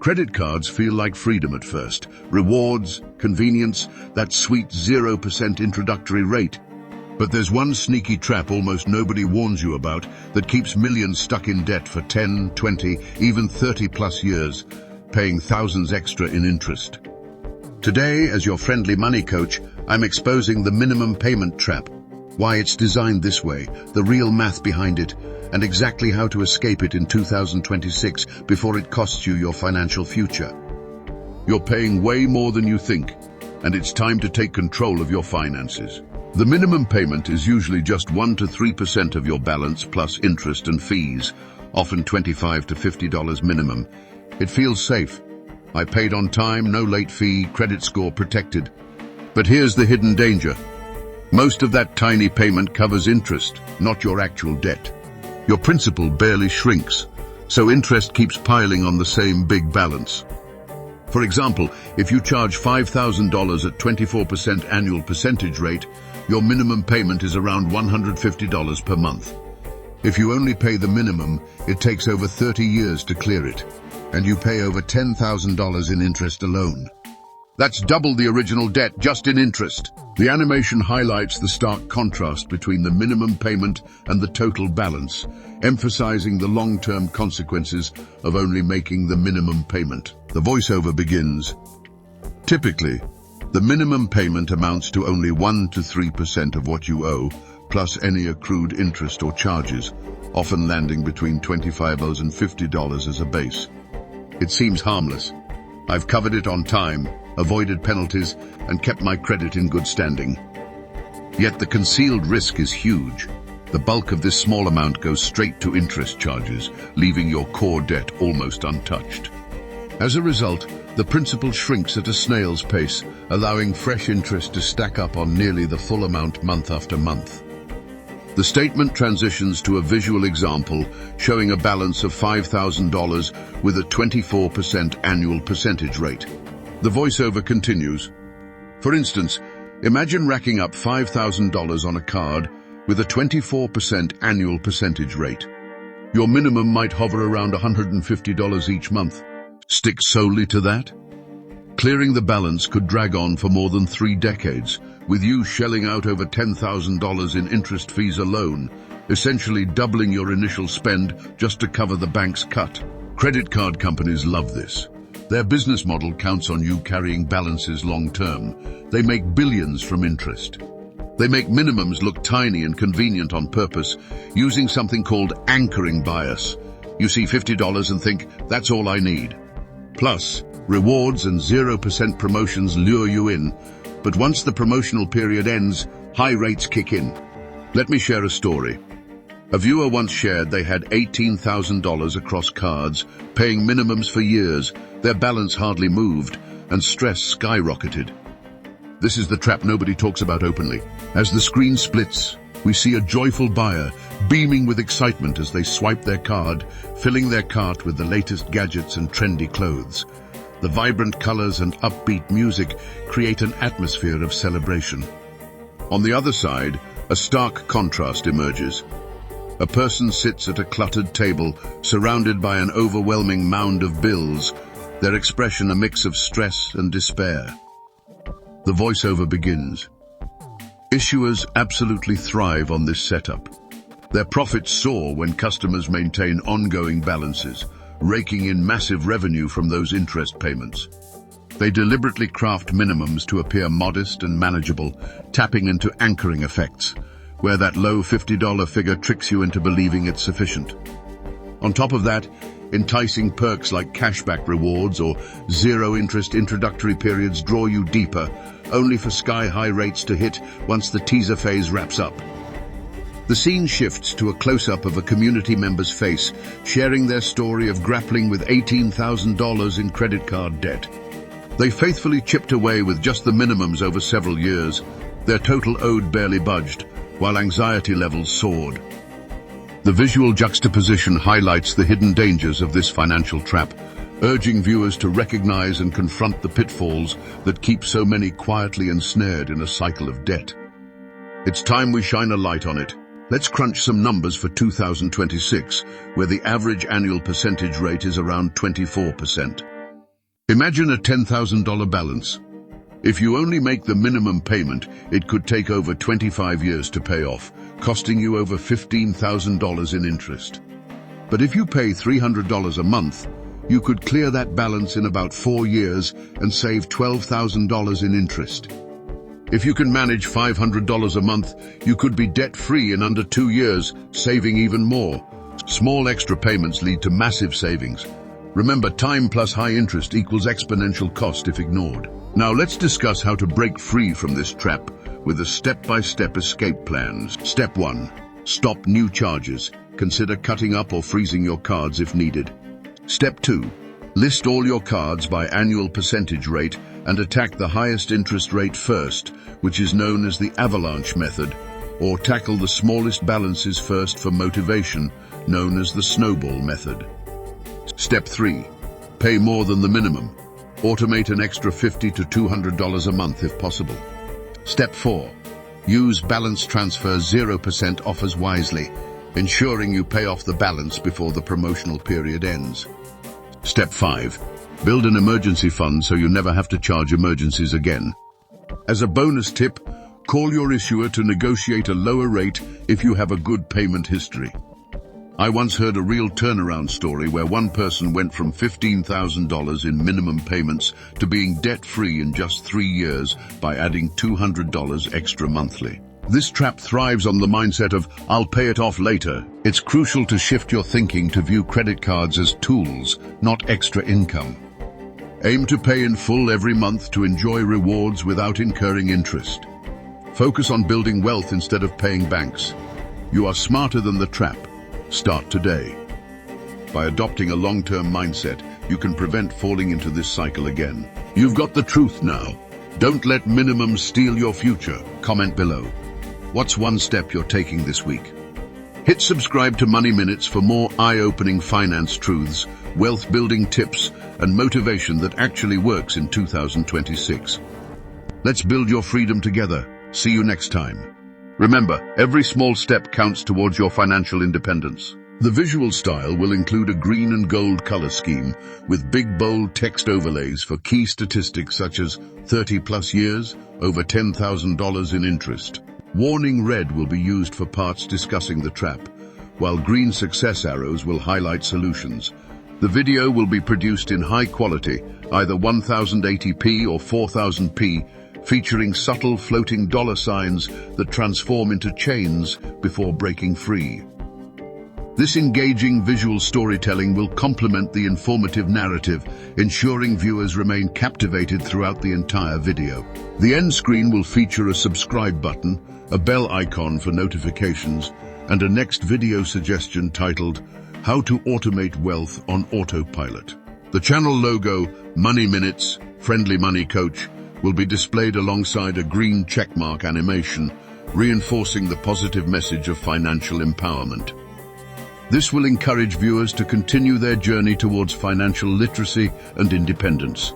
Credit cards feel like freedom at first. Rewards, convenience, that sweet 0% introductory rate. But there's one sneaky trap almost nobody warns you about that keeps millions stuck in debt for 10, 20, even 30 plus years, paying thousands extra in interest. Today, as your friendly money coach, I'm exposing the minimum payment trap, why it's designed this way, the real math behind it, and exactly how to escape it in 2026 before it costs you your financial future. You're paying way more than you think, and it's time to take control of your finances. The minimum payment is usually just 1 to 3% of your balance plus interest and fees, often $25 to $50 minimum. It feels safe. I paid on time, no late fee, credit score protected. But here's the hidden danger. Most of that tiny payment covers interest, not your actual debt. Your principal barely shrinks, so interest keeps piling on the same big balance. For example, if you charge $5,000 at 24% annual percentage rate, your minimum payment is around $150 per month. If you only pay the minimum, it takes over 30 years to clear it, and you pay over $10,000 in interest alone. That's double the original debt just in interest. The animation highlights the stark contrast between the minimum payment and the total balance, emphasizing the long-term consequences of only making the minimum payment. The voiceover begins. Typically, the minimum payment amounts to only 1 to 3% of what you owe, plus any accrued interest or charges, often landing between $25 and $50 as a base. It seems harmless. I've covered it on time, avoided penalties, and kept my credit in good standing. Yet the concealed risk is huge. The bulk of this small amount goes straight to interest charges, leaving your core debt almost untouched. As a result, the principal shrinks at a snail's pace, allowing fresh interest to stack up on nearly the full amount month after month. The statement transitions to a visual example showing a balance of $5,000 with a 24% annual percentage rate. The voiceover continues. For instance, imagine racking up $5,000 on a card with a 24% annual percentage rate. Your minimum might hover around $150 each month. Stick solely to that? Clearing the balance could drag on for more than 3 decades, with you shelling out over $10,000 in interest fees alone, essentially doubling your initial spend just to cover the bank's cut. Credit card companies love this. Their business model counts on you carrying balances long-term. They make billions from interest. They make minimums look tiny and convenient on purpose, using something called anchoring bias. You see $50 and think, that's all I need. Plus, rewards and 0% promotions lure you in, but once the promotional period ends, high rates kick in. Let me share a story. A viewer once shared they had $18,000 across cards, paying minimums for years. Their balance hardly moved, and stress skyrocketed. This is the trap nobody talks about openly. As the screen splits, we see a joyful buyer beaming with excitement as they swipe their card, filling their cart with the latest gadgets and trendy clothes. The vibrant colors and upbeat music create an atmosphere of celebration. On the other side, a stark contrast emerges. A person sits at a cluttered table, surrounded by an overwhelming mound of bills, their expression a mix of stress and despair. The voiceover begins. Issuers absolutely thrive on this setup. Their profits soar when customers maintain ongoing balances, raking in massive revenue from those interest payments. They deliberately craft minimums to appear modest and manageable, tapping into anchoring effects, where that low $50 figure tricks you into believing it's sufficient. On top of that, enticing perks like cashback rewards or zero-interest introductory periods draw you deeper, only for sky-high rates to hit once the teaser phase wraps up. The scene shifts to a close-up of a community member's face, sharing their story of grappling with $18,000 in credit card debt. They faithfully chipped away with just the minimums over several years. Their total owed barely budged, while anxiety levels soared. The visual juxtaposition highlights the hidden dangers of this financial trap, urging viewers to recognize and confront the pitfalls that keep so many quietly ensnared in a cycle of debt. It's time we shine a light on it. Let's crunch some numbers for 2026, where the average annual percentage rate is around 24%. Imagine a $10,000 balance. If you only make the minimum payment, it could take over 25 years to pay off, costing you over $15,000 in interest. But if you pay $300 a month, you could clear that balance in about 4 years and save $12,000 in interest. If you can manage $500 a month, you could be debt-free in under 2 years, saving even more. Small extra payments lead to massive savings. Remember, time plus high interest equals exponential cost if ignored. Now let's discuss how to break free from this trap with a step-by-step escape plan. Step 1. Stop new charges. Consider cutting up or freezing your cards if needed. Step 2. List all your cards by annual percentage rate and attack the highest interest rate first, which is known as the avalanche method, or tackle the smallest balances first for motivation, known as the snowball method. Step 3. Pay more than the minimum. Automate an extra $50 to $200 a month if possible. Step 4. Use balance transfer 0% offers wisely, ensuring you pay off the balance before the promotional period ends. Step 5. Build an emergency fund so you never have to charge emergencies again. As a bonus tip, call your issuer to negotiate a lower rate if you have a good payment history. I once heard a real turnaround story where one person went from $15,000 in minimum payments to being debt-free in just 3 years by adding $200 extra monthly. This trap thrives on the mindset of, "I'll pay it off later." It's crucial to shift your thinking to view credit cards as tools, not extra income. Aim to pay in full every month to enjoy rewards without incurring interest. Focus on building wealth instead of paying banks. You are smarter than the trap. Start today. By adopting a long-term mindset, you can prevent falling into this cycle again. You've got the truth now. Don't let minimums steal your future. Comment below. What's one step you're taking this week? Hit subscribe to Money Minutes for more eye-opening finance truths, wealth-building tips, and motivation that actually works in 2026. Let's build your freedom together. See you next time. Remember, every small step counts towards your financial independence. The visual style will include a green and gold color scheme with big bold text overlays for key statistics such as 30+ years, over $10,000 in interest. Warning red will be used for parts discussing the trap, while green success arrows will highlight solutions. The video will be produced in high quality, either 1080p or 4000p, featuring subtle floating dollar signs that transform into chains before breaking free. This engaging visual storytelling will complement the informative narrative, ensuring viewers remain captivated throughout the entire video. The end screen will feature a subscribe button, a bell icon for notifications, and a next video suggestion titled, "How to Automate Wealth on Autopilot." The channel logo, Money Minutes, Friendly Money Coach, will be displayed alongside a green checkmark animation, reinforcing the positive message of financial empowerment. This will encourage viewers to continue their journey towards financial literacy and independence.